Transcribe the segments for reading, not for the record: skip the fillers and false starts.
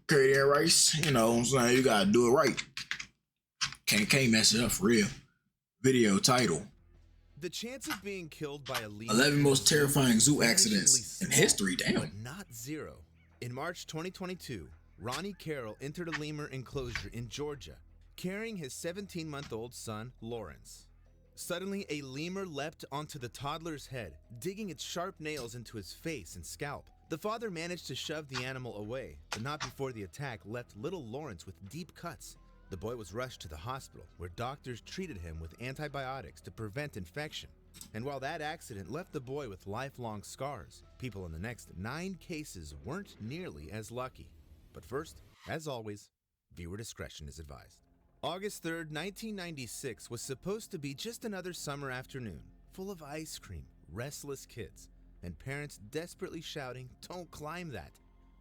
Curry that rice. You know what I'm saying? You gotta do it right. Can't mess it up for real. Video title: The chance of being killed by a lemur 11 most terrifying zoo is accidents in small, history. Damn. but not zero. In March 2022, Ronnie Carroll entered a lemur enclosure in Georgia, carrying his 17-month-old son, Lawrence. Suddenly, a lemur leapt onto the toddler's head, digging its sharp nails into his face and scalp. The father managed to shove the animal away, but not before the attack left little Lawrence with deep cuts. The boy was rushed to the hospital, where doctors treated him with antibiotics to prevent infection. And while that accident left the boy with lifelong scars, people in the next 9 cases weren't nearly as lucky. But first, as always, viewer discretion is advised. August 3rd, 1996 was supposed to be just another summer afternoon, full of ice cream, restless kids, and parents desperately shouting, "Don't climb that!"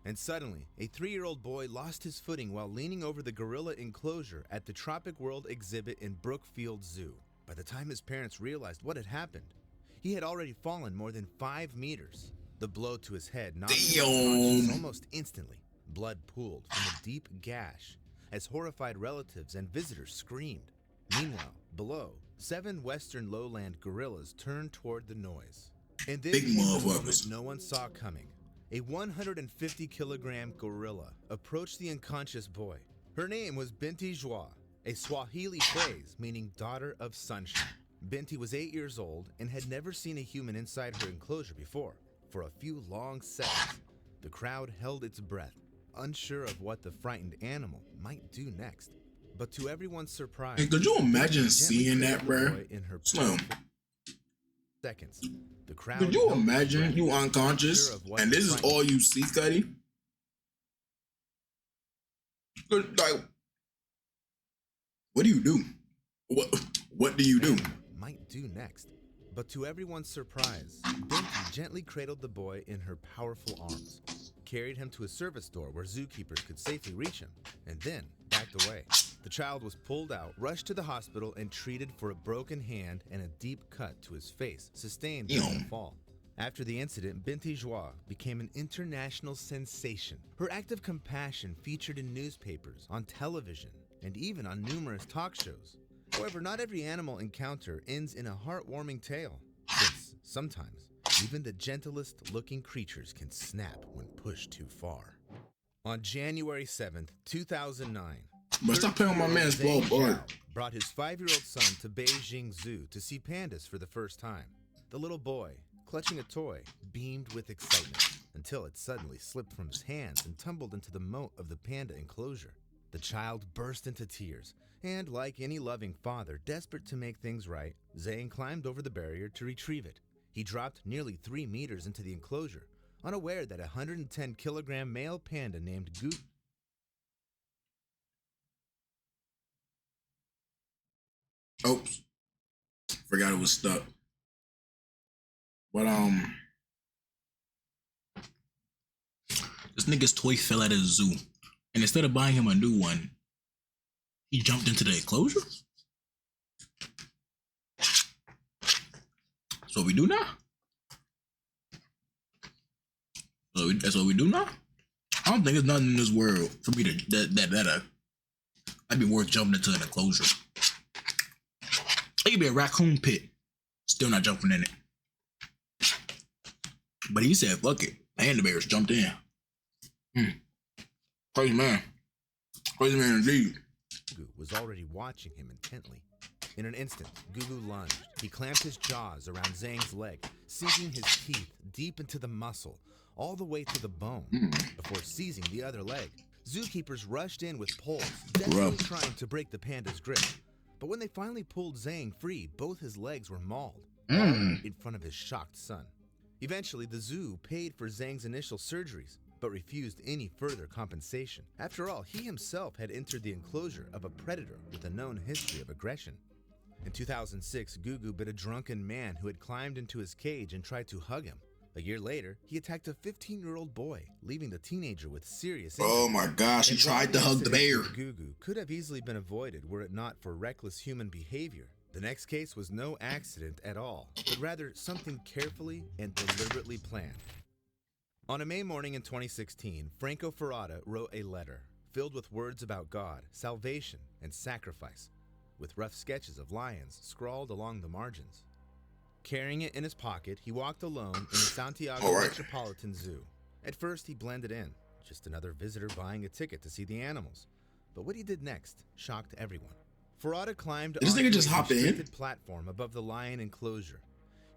And suddenly, a 3-year-old boy lost his footing while leaning over the gorilla enclosure at the Tropic World exhibit in Brookfield Zoo. By the time his parents realized what had happened, he had already fallen more than 5 meters. The blow to his head knocked him unconscious almost instantly. Blood pooled from a deep gash as horrified relatives and visitors screamed. Meanwhile, below, 7 western lowland gorillas turned toward the noise. And then Big came the motherfuckers. moment no one saw coming. A 150-kilogram gorilla approached the unconscious boy. Her name was Binti Joie, a Swahili phrase meaning daughter of sunshine. Binti was 8 years old and had never seen a human inside her enclosure before. For a few long seconds, the crowd held its breath, unsure of what the frightened animal might do next. But to everyone's surprise, Hey, could you imagine gently seeing that, cradled the bro? boy in her Slim. seconds. The crowd Could you held its imagine breath, you unsure unconscious of what and the this is frightened all you see, Cuddy? Like, what do you do? What do you do? might do next. But to everyone's surprise, Binti gently cradled the boy in her powerful arms, carried him to a service door where zookeepers could safely reach him, and then backed away. The child was pulled out, rushed to the hospital, and treated for a broken hand and a deep cut to his face sustained during the fall. After the incident, Binti Joie became an international sensation. Her act of compassion featured in newspapers, on television, and even on numerous talk shows. However, not every animal encounter ends in a heartwarming tale, since sometimes even the gentlest looking creatures can snap when pushed too far. On January 7th, 2009, But stop playing with my man's ball, Zhang boy. Zhao brought his 5-year-old son to Beijing Zoo to see pandas for the first time. The little boy, clutching a toy, beamed with excitement until it suddenly slipped from his hands and tumbled into the moat of the panda enclosure. The child burst into tears, and like any loving father desperate to make things right, Zhang climbed over the barrier to retrieve it. He dropped nearly 3 meters into the enclosure, unaware that a 110-kilogram male panda named Gu. Oops. Forgot it was stuck. But this nigga's toy fell at a zoo. And instead of buying him a new one, he jumped into the enclosure? That's what we do now? That's what we do now? I don't think there's nothing in this world for me to I'd be worth jumping into an enclosure. It could be a raccoon pit. Still not jumping in it. But he said, fuck it. And the bears jumped in. Crazy man. Crazy man indeed. Gugu was already watching him intently. In an instant, Gugu lunged. He clamped his jaws around Zhang's leg, sinking his teeth deep into the muscle, all the way to the bone, before seizing the other leg. Zookeepers rushed in with poles, desperately trying to break the panda's grip. But when they finally pulled Zhang free, both his legs were mauled, in front of his shocked son. Eventually, the zoo paid for Zhang's initial surgeries, but refused any further compensation. After all, he himself had entered the enclosure of a predator with a known history of aggression. In 2006, Gugu bit a drunken man who had climbed into his cage and tried to hug him. A year later, he attacked a 15-year-old boy, leaving the teenager with serious injuries. Oh my gosh, he And while tried to hug the bear. incident with Gugu could have easily been avoided were it not for reckless human behavior. The next case was no accident at all, but rather something carefully and deliberately planned. On a May morning in 2016, Franco Ferrata wrote a letter filled with words about God, salvation, and sacrifice, with rough sketches of lions scrawled along the margins. Carrying it in his pocket, he walked alone in the Santiago Metropolitan Zoo. At first, he blended in, just another visitor buying a ticket to see the animals. But what he did next shocked everyone. Ferrata climbed onto a restricted platform above the lion enclosure.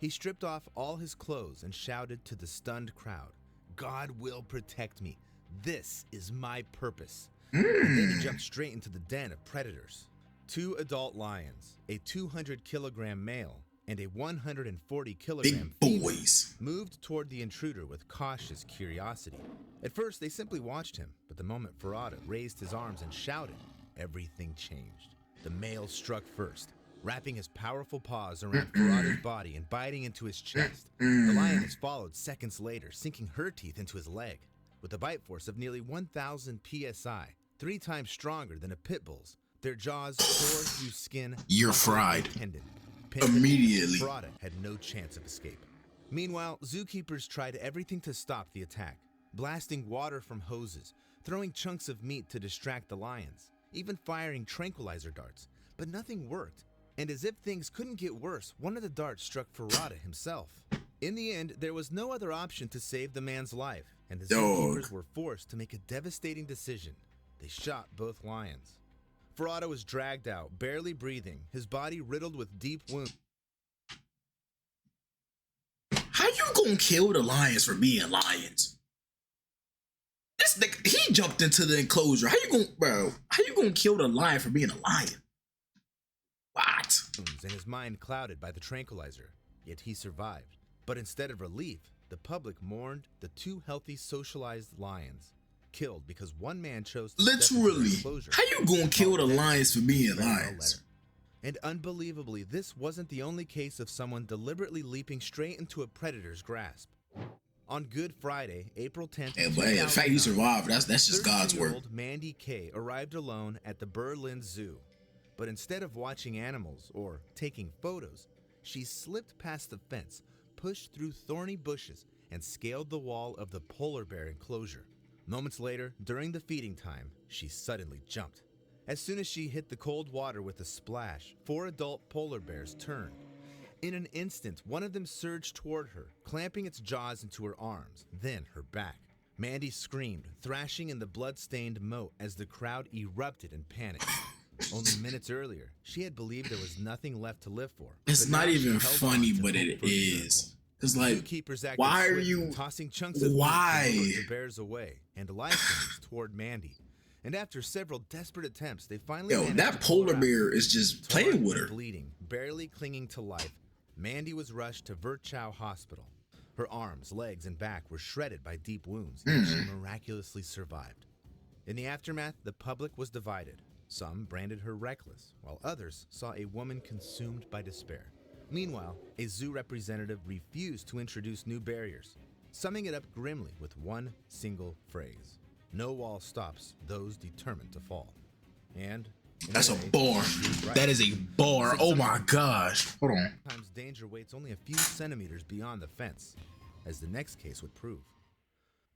He stripped off all his clothes and shouted to the stunned crowd, "God will protect me. This is my purpose." And then he jumped straight into the den of predators. 2 adult lions, a 200-kilogram male, and a 140-kilogram female moved toward the intruder with cautious curiosity. At first, they simply watched him, but the moment Ferrata raised his arms and shouted, everything changed. The male struck first, wrapping his powerful paws around Ferrata's body and biting into his chest. The lioness followed seconds later, sinking her teeth into his leg. With a bite force of nearly 1,000 psi, 3 times stronger than a pit bull's, their jaws tore through skin. You're fried. Immediately. Ferrata had no chance of escape. Meanwhile, zookeepers tried everything to stop the attack, blasting water from hoses, throwing chunks of meat to distract the lions, even firing tranquilizer darts. But nothing worked. And as if things couldn't get worse, one of the darts struck Ferrata himself. In the end, there was no other option to save the man's life, and the zookeepers were forced to make a devastating decision. They shot both lions. Ferrata was dragged out, barely breathing, his body riddled with deep wounds. How you gonna kill the lions for being lions? This nigga, he jumped into the enclosure. How you gonna kill the lion for being a lion? What? And his mind clouded by the tranquilizer, yet he survived. But instead of relief, the public mourned the 2 healthy, socialized lions, killed because one man chose to literally. How you gonna kill the lions for being lions? And unbelievably, this wasn't the only case of someone deliberately leaping straight into a predator's grasp. On Good Friday, April 10th, the fact he survived, that's just God's work. Mandy Kay arrived alone at the Berlin Zoo. But instead of watching animals or taking photos, she slipped past the fence, pushed through thorny bushes, and scaled the wall of the polar bear enclosure. Moments later, during the feeding time, she suddenly jumped. As soon as she hit the cold water with a splash, 4 adult polar bears turned. In an instant, one of them surged toward her, clamping its jaws into her arms, then her back. Mandy screamed, thrashing in the blood-stained moat as the crowd erupted in panic. Only minutes earlier, she had believed there was nothing left to live for. It's not even funny, but it is. It's like, why are you tossing chunks of meat the bears away and life toward Mandy? And after several desperate attempts, they finally that polar bear is just playing with her. Bleeding, barely clinging to life, Mandy was rushed to Virchow Hospital. Her arms, legs, and back were shredded by deep wounds, and she miraculously survived. In the aftermath, the public was divided. Some branded her reckless, while others saw a woman consumed by despair. Meanwhile, a zoo representative refused to introduce new barriers, summing it up grimly with one single phrase: "No wall stops those determined to fall." And that's a bar. Right. That is a bar. Oh my gosh. Hold on. Sometimes danger waits only a few centimeters beyond the fence, as the next case would prove.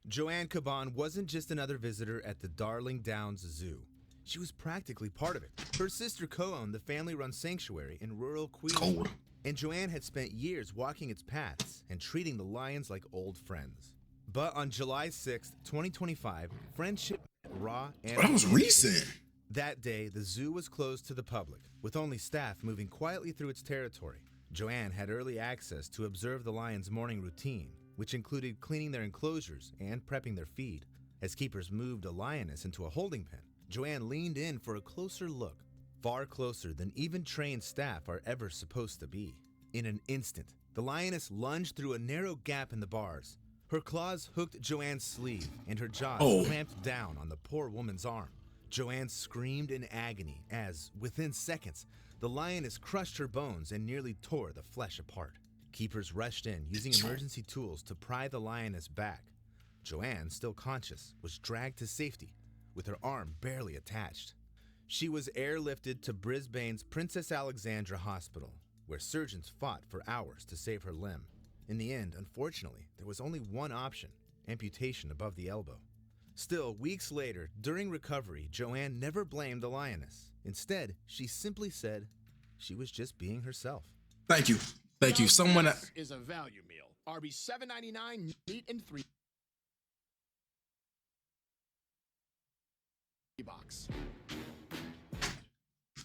Joanne Caban wasn't just another visitor at the Darling Downs Zoo. She was practically part of it. Her sister co-owned the family-run sanctuary in rural Queensland, and Joanne had spent years walking its paths and treating the lions like old friends. But on July 6th, 2025, friendship met raw and that was recent. That day, the zoo was closed to the public, with only staff moving quietly through its territory. Joanne had early access to observe the lions' morning routine, which included cleaning their enclosures and prepping their feed. As keepers moved a lioness into a holding pen, Joanne leaned in for a closer look, far closer than even trained staff are ever supposed to be. In an instant, the lioness lunged through a narrow gap in the bars. Her claws hooked Joanne's sleeve, and her jaws clamped down on the poor woman's arm. Joanne screamed in agony as, within seconds, the lioness crushed her bones and nearly tore the flesh apart. Keepers rushed in, using emergency tools to pry the lioness back. Joanne, still conscious, was dragged to safety, with her arm barely attached. She was airlifted to Brisbane's Princess Alexandra Hospital, where surgeons fought for hours to save her limb. In the end, unfortunately, there was only one option: amputation above the elbow. Still, weeks later, during recovery, Joanne never blamed the lioness. Instead, she simply said she was just being herself. Thank you. Thank you. Someone This is a value meal. Arby's $7.99, meat and 3 box.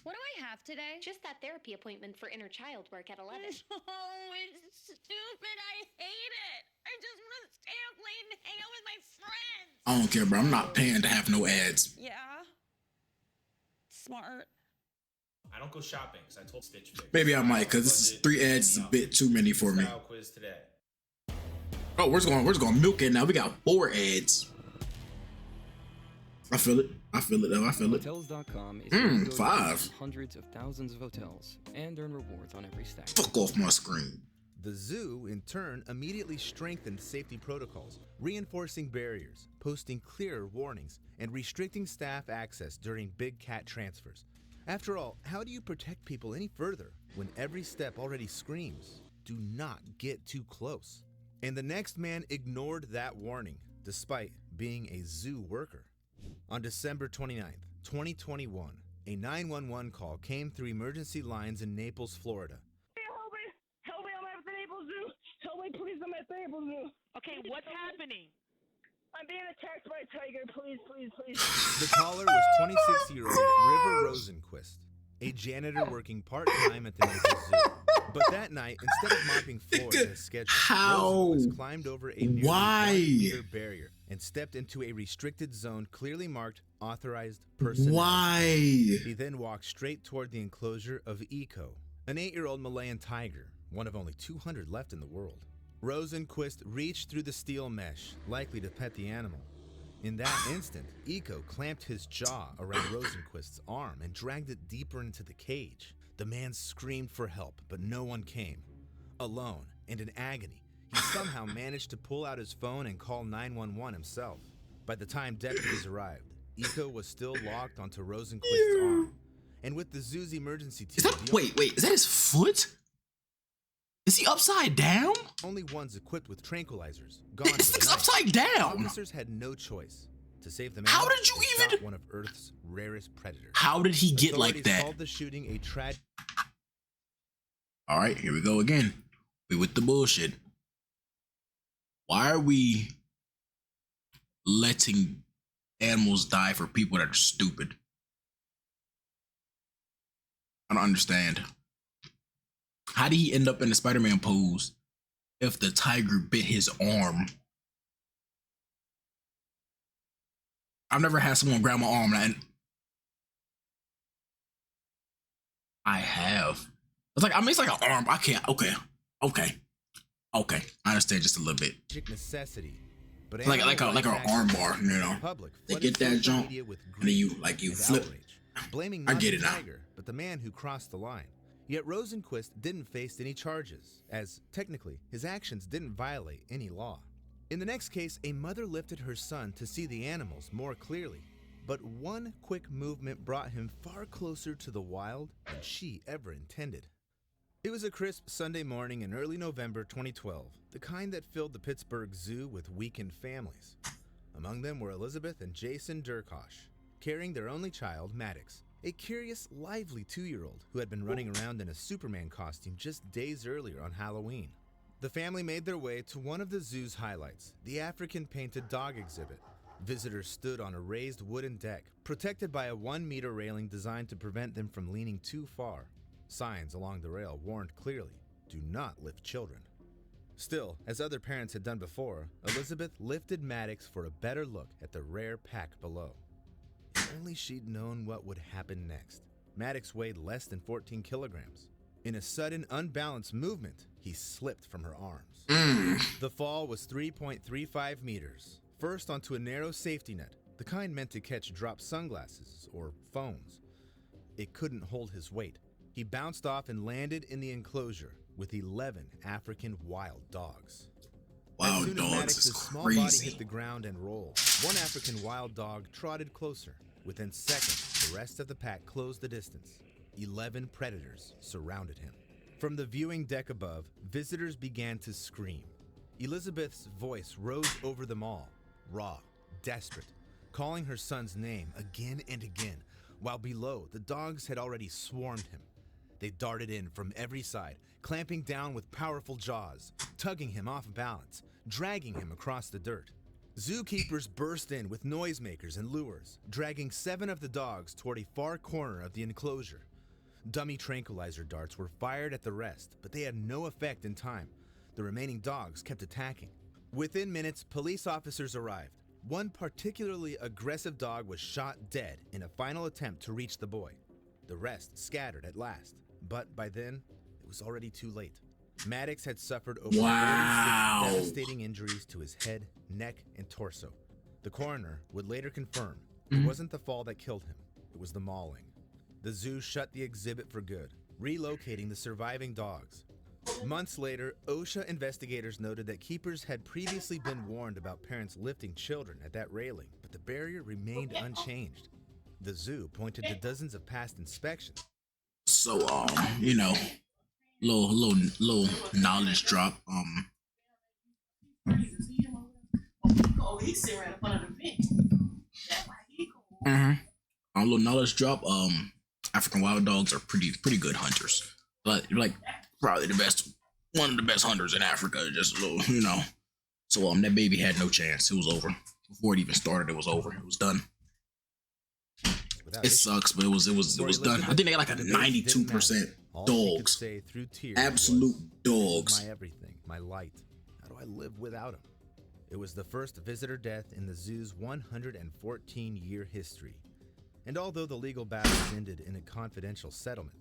What do I have today? Just that therapy appointment for inner child work at 11. Oh, it's stupid. I hate it. I just want to stay up late and hang out with my friends. I don't care, bro. I'm not paying to have no ads. Yeah. Smart. I don't go shopping because I told Stitch Fix. Maybe I might, because this is 3 ads is a bit too many for me. Style quiz today. Oh, we're just gonna milk it now. We got 4 ads. I feel it. I feel it though. I feel it. Hotels.com is where you go to 5. visit hundreds of thousands of hotels and earn rewards on every stay. Fuck off my screen. The zoo, in turn, immediately strengthened safety protocols, reinforcing barriers, posting clearer warnings, and restricting staff access during big cat transfers. After all, how do you protect people any further when every step already screams, "Do not get too close"? And the next man ignored that warning, despite being a zoo worker. On December 29th, 2021, a 911 call came through emergency lines in Naples, Florida. Help me! Help me! I'm at the Naples Zoo! Help me, please! I'm at the Naples Zoo! Okay, what's happening? I'm being attacked by a tiger. Please, please, please. The caller was 26-year-old River Rosenquist, a janitor working part-time at the Naples Zoo. But that night, instead of mopping floors as scheduled, How? Rosenquist climbed over a nearly Why? 1-meter barrier and stepped into a restricted zone clearly marked authorized personnel. Why? He then walked straight toward the enclosure of Eco, an 8-year-old Malayan tiger, one of only 200 left in the world. Rosenquist reached through the steel mesh, likely to pet the animal. In that instant, Eco clamped his jaw around Rosenquist's arm and dragged it deeper into the cage. The man screamed for help, but no one came. Alone and in agony, he somehow managed to pull out his phone and call 911 himself. By the time deputies arrived, Eco was still locked onto Rosenquist's arm. And with the zoo's emergency team... Is that wait, is that his foot? Is he upside down? Only ones equipped with tranquilizers. Gone This for the thing's night. upside down. Officers had no choice. To save the man, How did you they even- shot one of Earth's rarest predators. How did he get like Authorities that? called the shooting a tragedy. All right, here we go again. We with the bullshit. Why are we letting animals die for people that are stupid? I don't understand. How did he end up in the Spider-Man pose if the tiger bit his arm? I've never had someone grab my arm and I have. It's like, I mean, it's like an arm. I can't. Okay. I understand just a little bit. Necessity. But Like an animal rights arm activists bar, you know. and public They flooded get that social jump, media with and then you grief like you and flip. outrage, blaming I not get the it now. tiger, but the man who crossed the line. Yet Rosenquist didn't face any charges, as technically his actions didn't violate any law. In the next case, a mother lifted her son to see the animals more clearly, but one quick movement brought him far closer to the wild than she ever intended. It was a crisp Sunday morning in early November 2012, the kind that filled the Pittsburgh Zoo with weakened families. Among them were Elizabeth and Jason Durkosh, carrying their only child, Maddox, a curious, lively 2-year-old who had been running around in a Superman costume just days earlier on Halloween. The family made their way to one of the zoo's highlights, the African painted dog exhibit. Visitors stood on a raised wooden deck, protected by a 1-meter railing designed to prevent them from leaning too far. Signs along the rail warned clearly, "Do not lift children." Still, as other parents had done before, Elizabeth lifted Maddox for a better look at the rare pack below. If only she'd known what would happen next. Maddox weighed less than 14 kilograms. In a sudden, unbalanced movement, he slipped from her arms. The fall was 3.35 meters. First onto a narrow safety net, the kind meant to catch dropped sunglasses or phones. It couldn't hold his weight. He bounced off and landed in the enclosure with 11 African wild dogs. As Wild soon as dogs Maddox's is small body crazy. hit the ground and rolled, one African wild dog trotted closer. Within seconds, the rest of the pack closed the distance. 11 predators surrounded him. From the viewing deck above, visitors began to scream. Elizabeth's voice rose over them all, raw, desperate, calling her son's name again and again, while below, the dogs had already swarmed him. They darted in from every side, clamping down with powerful jaws, tugging him off balance, dragging him across the dirt. Zookeepers burst in with noisemakers and lures, dragging 7 of the dogs toward a far corner of the enclosure. Dummy tranquilizer darts were fired at the rest, but they had no effect in time. The remaining dogs kept attacking. Within minutes, police officers arrived. One particularly aggressive dog was shot dead in a final attempt to reach the boy. The rest scattered at last, but by then, it was already too late. Maddox had suffered over 46 devastating injuries to his head, neck, and torso. The coroner would later confirm it wasn't the fall that killed him, it was the mauling. The zoo shut the exhibit for good, relocating the surviving dogs. Months later, OSHA investigators noted that keepers had previously been warned about parents lifting children at that railing, but the barrier remained unchanged. The zoo pointed to dozens of past inspections. So, you know, little knowledge drop. A little knowledge drop. African wild dogs are pretty good hunters, but like probably one of the best hunters in Africa. Just a little, you know. So that baby had no chance. It was over before it even started. It was over. It was done. It sucks, but it was done. I think they got like a 92% dogs. Absolute dogs. My everything, my light. How do I live without him? It was the first visitor death in the zoo's 114-year history. And although the legal battle ended in a confidential settlement,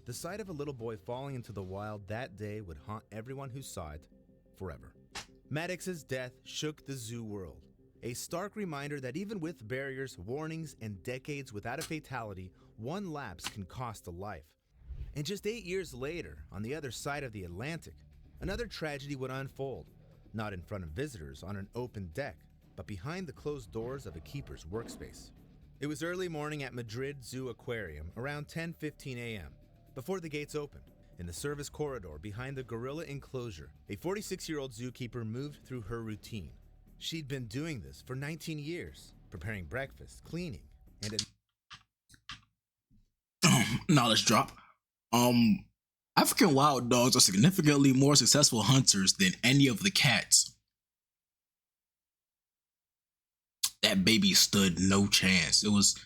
the sight of a little boy falling into the wild that day would haunt everyone who saw it forever. Maddox's death shook the zoo world. A stark reminder that even with barriers, warnings, and decades without a fatality, one lapse can cost a life. And just 8 years later, on the other side of the Atlantic, another tragedy would unfold, not in front of visitors on an open deck, but behind the closed doors of a keeper's workspace. It was early morning at Madrid Zoo Aquarium, around 10:15 a.m., before the gates opened. In the service corridor behind the gorilla enclosure, a 46-year-old zookeeper moved through her routine. She'd been doing this for 19 years, preparing breakfast, cleaning, and knowledge drop. African wild dogs are significantly more successful hunters than any of the cats. That baby stood no chance. It was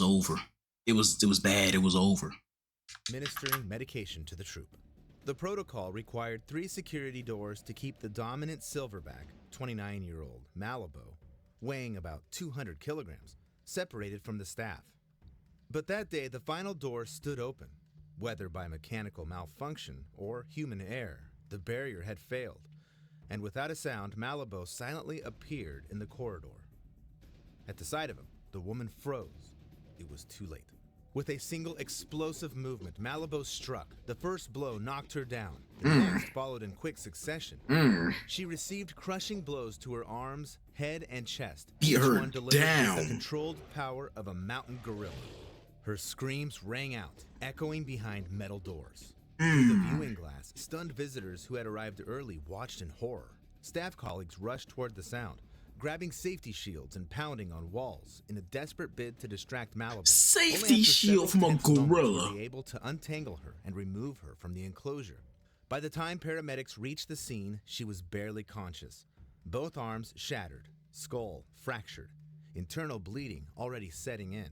over. It was bad. It was over. Administering medication to the troop. The protocol required 3 security doors to keep the dominant silverback, 29-year-old Malibu, weighing about 200 kilograms, separated from the staff. But that day, the final door stood open. Whether by mechanical malfunction or human error, the barrier had failed, and without a sound, Malibu silently appeared in the corridor. At the sight of him, the woman froze. It was too late. With a single explosive movement, Malibu struck. The first blow knocked her down. The next followed in quick succession. She received crushing blows to her arms, head, and chest. Beat her Each one delivered down. with the controlled power of a mountain gorilla. Her screams rang out, echoing behind metal doors. Through the viewing glass, stunned visitors who had arrived early watched in horror. Staff colleagues rushed toward the sound, grabbing safety shields and pounding on walls in a desperate bid to distract Malibu. Safety shield from a gorilla. Were they able to untangle her and remove her from the enclosure. By the time paramedics reached the scene, she was barely conscious. Both arms shattered, skull fractured, internal bleeding already setting in.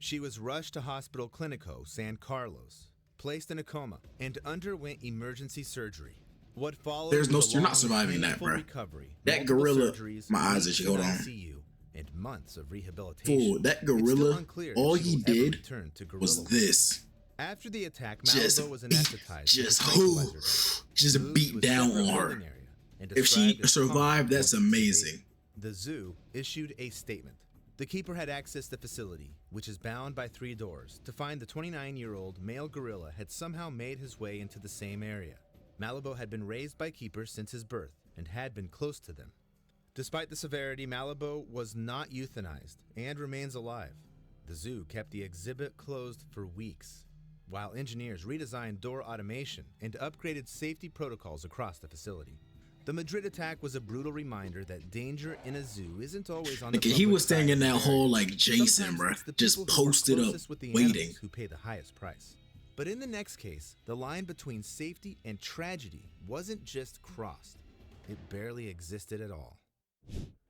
She was rushed to Hospital Clínico San Carlos, placed in a coma, and underwent emergency surgery. What followed? There's no, was a you're not long, surviving that, painful bro. recovery, That multiple gorilla, surgeries, my eyes weeks itchy, in hold on. ICU, and months of rehabilitation. Fool, that It's still gorilla, unclear if all she he will ever did return to gorilla was life. this. After the attack, Just Malibu was beat, anesthetized. just with who, tranquilizer drugs, just moved beat to a down separate on her. living area, and If she described as survived, that's calm and amazing. sedate. The zoo issued a statement. The keeper had accessed the facility, which is bound by 3 doors, to find the 29-year-old male gorilla had somehow made his way into the same area. Malibu had been raised by keepers since his birth and had been close to them. Despite the severity, Malibu was not euthanized and remains alive. The zoo kept the exhibit closed for weeks, while engineers redesigned door automation and upgraded safety protocols across the facility. The Madrid attack was a brutal reminder that danger in a zoo isn't always on the Nigga, he public was staying side in of that the hole barrier. like Jason, Sometimes bruh. it's the Just people who are posted up, closest with the waiting. animals who pay the highest price. But in the next case, the line between safety and tragedy wasn't just crossed. It barely existed at all.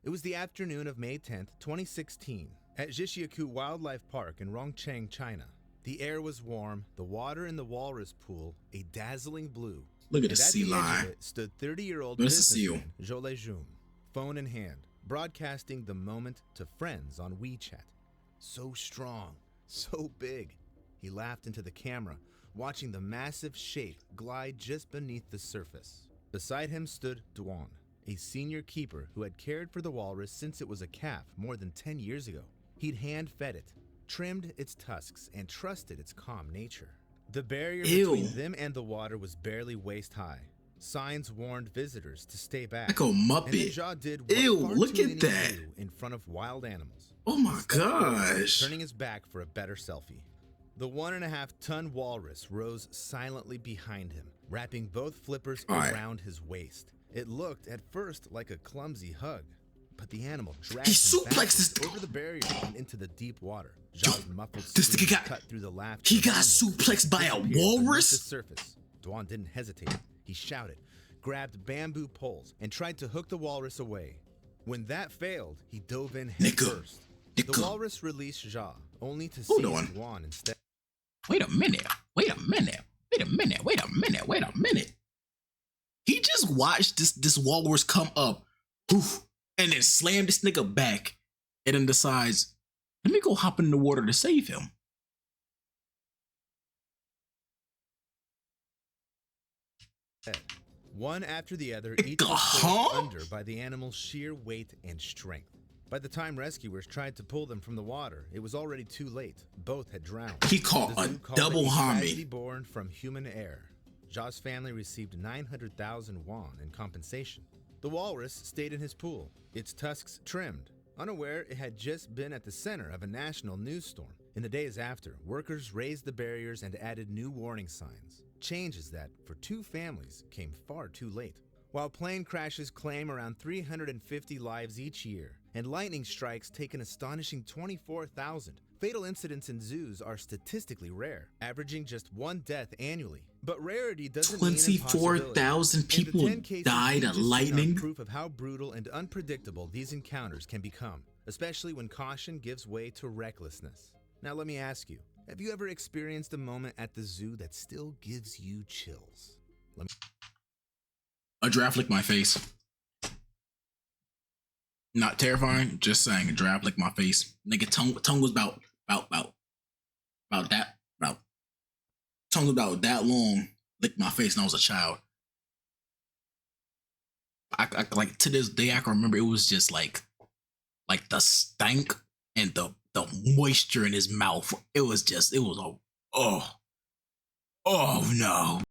It was the afternoon of May 10th, 2016, at Zhishiaku Wildlife Park in Rongcheng, China. The air was warm, the water in the walrus pool a dazzling blue. Look at And the at sea the edge of lion. it stood 30-year-old Where's the seal? businessman Zhou Leijun, phone in hand, broadcasting the moment to friends on WeChat. So strong, so big. He laughed into the camera, watching the massive shape glide just beneath the surface. Beside him stood Duan, a senior keeper who had cared for the walrus since it was a calf more than 10 years ago. He'd hand-fed it, trimmed its tusks, and trusted its calm nature. The barrier Ew. between them and the water was barely waist-high. Signs warned visitors to stay back. Like a And then Muppet. Zha did what Ew, far look too at many that. do in front of wild animals. Oh my gosh. Turning his back for a better selfie. The 1.5-ton walrus rose silently behind him, wrapping both flippers Alright. around his waist. It looked at first like a clumsy hug, but the animal dragged He him suplexes- backwards over the barrier and into the deep water. Zha's muffled this nigga screams got- cut through the laughter. he of got onlookers. suplexed by a Disappeared beneath walrus? The surface. Duan didn't hesitate. He shouted, grabbed bamboo poles, and tried to hook the walrus away. When that failed, he dove in head Nigga. first. The Nigga. walrus released Zha, only to Hold see on. Duan instead. Wait a minute. Wait a minute. Wait a minute. Wait a minute. Wait a minute. He just watched this walrus come up, poof, and then slam this nigga back, and then decides, let me go hop in the water to save him. One after the other, each was Huh? forced under by the animal's sheer weight and strength. By the time rescuers tried to pull them from the water, it was already too late. Both had drowned. He caught The a zoo called double it homie. tragedy born from human error. Zha's family received 900,000 won in compensation. The walrus stayed in his pool, its tusks trimmed, unaware it had just been at the center of a national news storm. In the days after, workers raised the barriers and added new warning signs. Changes that, for two families, came far too late. While plane crashes claim around 350 lives each year, and lightning strikes take an astonishing 24,000, fatal incidents in zoos are statistically rare, averaging just one death annually. But rarity doesn't mean impossibility. 24,000 And the people 10 cases died we've of just seen are lightning. proof of how brutal and unpredictable these encounters can become, especially when caution gives way to recklessness. Now let me ask you, have you ever experienced a moment at the zoo that still gives you chills? A giraffe licked my face. Not terrifying, just saying. A giraffe licked my face. Nigga, tongue was about that. Tongue was about that long. Licked my face when I was a child. I like to this day I can remember it was just like the stank and the moisture in his mouth. It was a oh no.